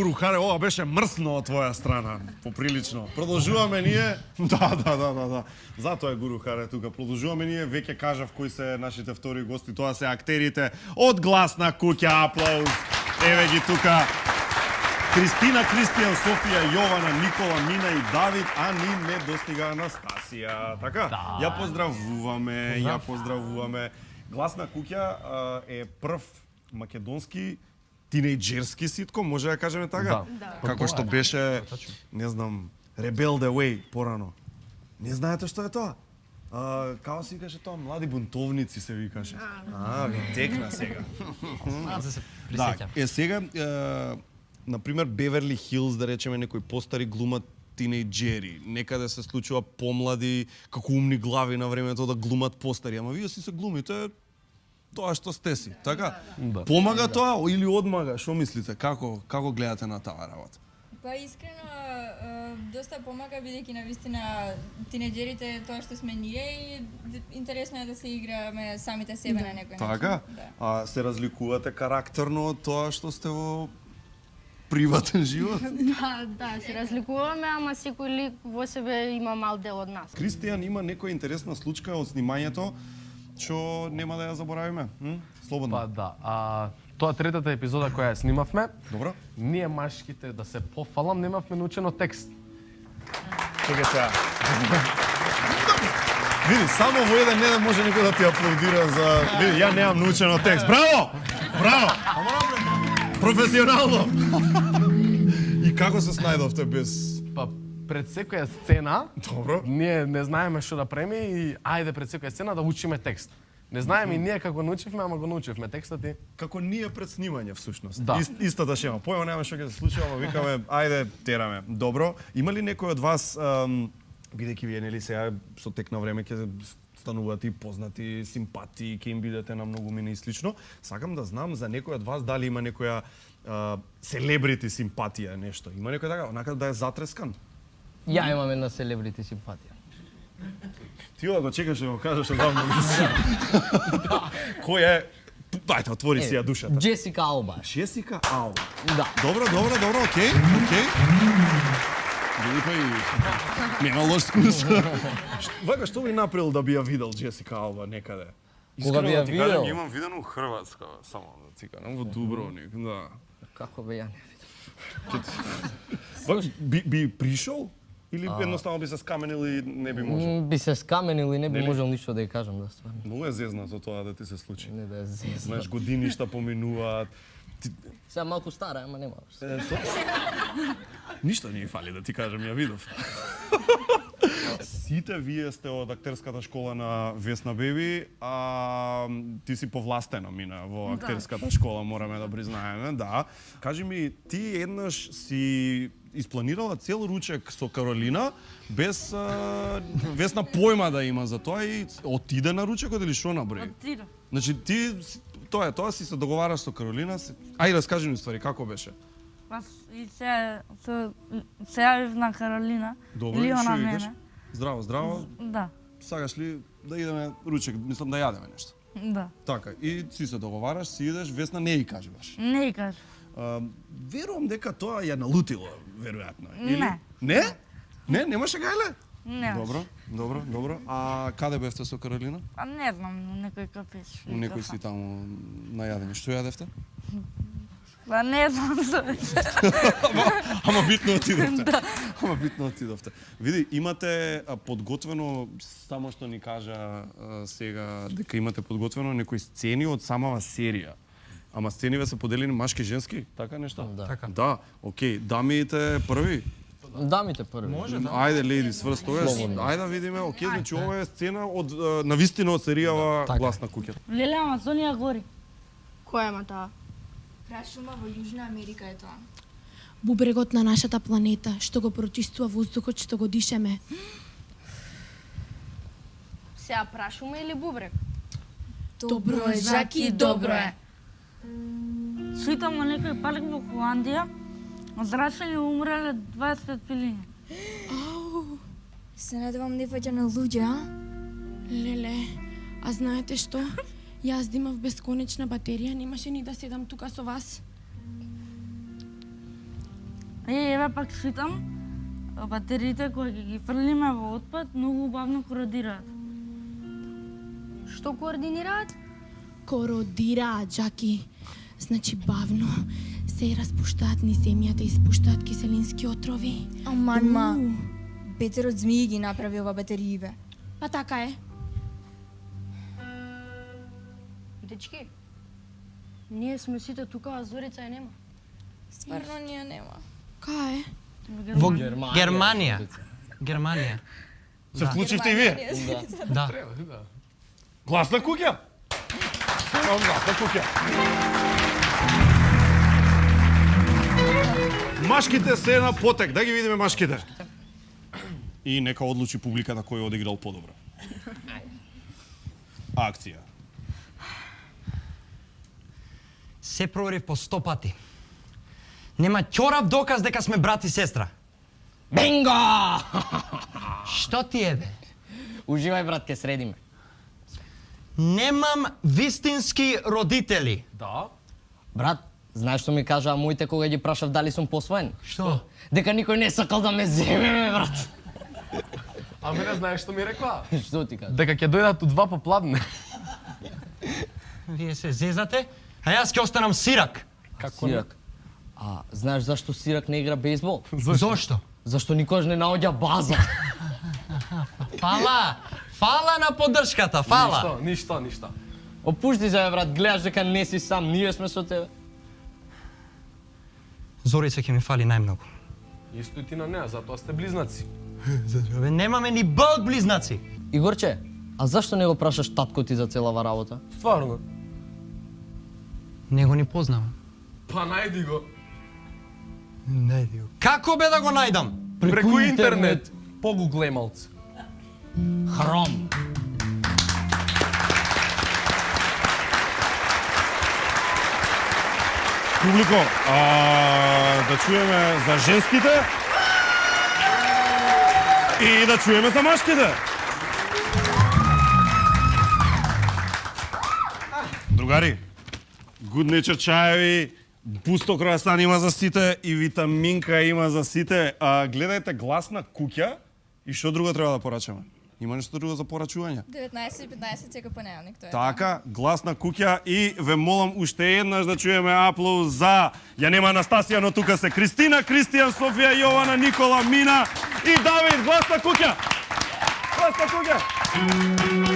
Гуру Харе, ова беше мрсно од твоја страна, поприлично. Продолжуваме ние. Да. Затоа е Гуру Харе тука. Продолжуваме ние, веќе кажав кои се нашите втори гости, тоа се актерите од Гласна куќа. Аплауз. Еве ги тука. Кристина, Кристијан, Софија, Јована, Никола, Мина и Давид, а ни не достига Анастасија. Така? Да. Ја поздравуваме. Гласна куќа е прв македонски тинејџерски ситком, може да кажеме така? Да. Како што беше, не знам, Rebel the Way порано. Не знаете што е тоа? Како се викаше тоа? Млади бунтовници се викаше. Ви текна сега. Аз се Да, присеќам. сега, например, Беверли Хилс, да речеме, некои постари глумат тинејџери. Некаде се случува помлади, како умни глави на времето да глумат постари. Ама вие си се глумите тоа што сте си, така? Да. Помага тоа или одмага? Што мислите? Како гледате на таа работа? Па искрено, доста помага, бидејќи навистина тинеџерите тоа што сме ние и интересно е да се играме самите себе на некој начин. Така? Да. Се разликувате карактерно од тоа што сте во приватен живот? Да, се разликуваме, ама секој лик во себе има мал дел од нас. Кристијан има некоја интересна случка од снимањето, што нема да ја заборавиме. Слободно. Па да, тоа третата епизода која ја снимавме, Добро? ние машките, да се пофалам, немавме научено текст. Чекај сега. Види, само во еден ден може некој да ти аплодира за... Види, ја немам научено текст. Браво! Браво! Професионално! И како се снајдовте без... Па пред секоја сцена, Добро. ние не знаеме што да преме и ајде пред секоја сцена да учиме текст. Не знаеме и ние како научивме, ама го научивме текстот и... Како ние пред снимање, всушност. Да. Истата шема. Појма немаме што ќе се случи, ама викаме, ајде, тераме. Добро. Има ли некој од вас, бидејќи вие, нели, сега со тек на време ќе станувате и познати, симпатии, ќе им бидете на многу мини и слично, сакам да знам за некој од вас дали има некоја селебрити симпатија, нешто. Има некој така, онака да е затрескан? Ја имам една селебрити симпатија. Ти го чекаш да го кажеш одамна. Кој е? Дајте, отвори си ја душата. Джесика Алба. Джесика Алба. Да. Добро, окей. Дали па и нема лош вкус. Вака, што би направил да би ја видел Джесика Алба некаде? Кога би Искрено ја да ти кажам, видел? имам видено у Хрватска, само да ти кажам, во Дубровник, да. Како бе ја не Вака, би пришол? Или едноставно би се скаменил и не би можел? Би се скаменил и не би Нели? можел ништо да ја кажам, да стварно. Многу е зезнато тоа да ти се случи. Не да е зезно. Знаеш, години што поминуваат. Сега малку стара, ама нема. Ништо не фали да ти кажам, ја видов. Сите вие сте од актерската школа на Весна Беби, а ти си повластено мина во актерската школа, мораме да признаеме, да. Кажи ми, ти еднаш си испланирала цел ручек со Каролина, без Весна појма да има за тоа и отиде на ручекот или што наброи? Отида. Значи ти тоа си се договараш со Каролина. Ајде раскажи ми ствари како беше. Пас и се јавив на Каролина. Добро, или што она викаш? мене. Здраво. Да, Сакаш ли да идеме ручек, мислам да јадеме нешто. да. Така, и си се договараш, си идеш, Весна не ја кажуваш. Не и кажа. Верувам дека тоа ја налутило, веројатно. Или? Не. Не? Не, немаше гајле? Не. Добро. А каде бевте со Каролина? А не знам, некој кафеш. У некој си таму на јадење. Што јадевте? Па не знам што беше. Ама битно отидовте. Види, имате подготвено, само што ни кажа сега дека имате подготвено некои сцени од самава серија. Ама сцениве се поделени машки и женски, така нешто? Да. Така. Да, окей. Дамите први? Дамите први. Ајде, леди, сврс тогаш. Слободно. Ајде да видиме, окей, значи ова е сцена од навистина од серијава Така. Гласна куќа. Леле, Амазонија гори. Која ма таа? Прашума во Јужна Америка е тоа. Бубрегот на нашата планета, што го прочистува воздухот што го дишеме. Сега прашуме или бубрек? Добро е, Жаки, добро е. Свитам на некој палек во Холандија. Одраснале умреле 25 пилиња. Се надевам не фаќа на луѓе, а? Леле, а знаете што? Јас да имав бесконечна батерија, немаше ни да седам тука со вас. Еве пак читам, батериите кои ги фрлиме во отпад многу убавно кородираат. Што координираат? Кородираат, Джаки. Значи бавно се распуштаат низ земјата и испуштаат киселински отрови. Аман, ма. Петер од змии ги направи ова батерииве. Па така е. Дечки, ние сме сите тука, а Зорица ја нема. Стварно ние нема. Кај е? Во Германија. Германија. Германија. Се вклучивте и вие? Да. Треба, да. Гласна куќа? Имам гласна куќа. Машките се на потек, да ги видиме машките. И нека одлучи публиката кој одиграл подобро. Акција. Се проверив по 100 пати. Нема ќорав доказ дека сме брат и сестра. Бинго! Што ти е, бе? Уживај, брат, ке средиме. Немам вистински родители. Да. Брат, знаеш што ми кажаа моите кога ги прашав дали сум посвоен? Што? Дека никој не сакал да ме земе, ме, брат. А мене знаеш што ми рекла? Што ти кажа? Дека ќе дојдат у 2 попладне. Вие се зезате, а јас ќе останам сирак. Како не? Сирак. А знаеш зашто Сирак не игра бейсбол? Зошто? Зашто никош не наоѓа база. Фала! Фала на поддршката, фала! Ништо. Опушти се, бе, брат, гледаш дека не си сам, ние сме со тебе. Зорица ќе ми фали најмногу. Исто и ти на неа, затоа сте близнаци. Бе, немаме ни Б од близнаци. Игорче, а зашто не го прашаш татко ти за целава работа? Стварно. Не го ни познавам. Па најди го. Најди го. Како бе да го најдам? Преку интернет. Погуглеј малце. Хром. Публико, да чуеме за женските и да чуеме за машките. Другари, good nature чаеви, пусто круасан има за сите и витаминка има за сите. Гледајте Гласна куќа и што друго треба да порачаме? Има нешто друго за порачување? 19:15 секој понеделник тоа е. Така, Гласна куќа и ве молам уште еднаш да чуеме аплауз за ја нема Анастасија, но тука се Кристина, Кристијан, Софија, Јована, Никола, Мина и Давид. Гласна куќа! Гласна куќа!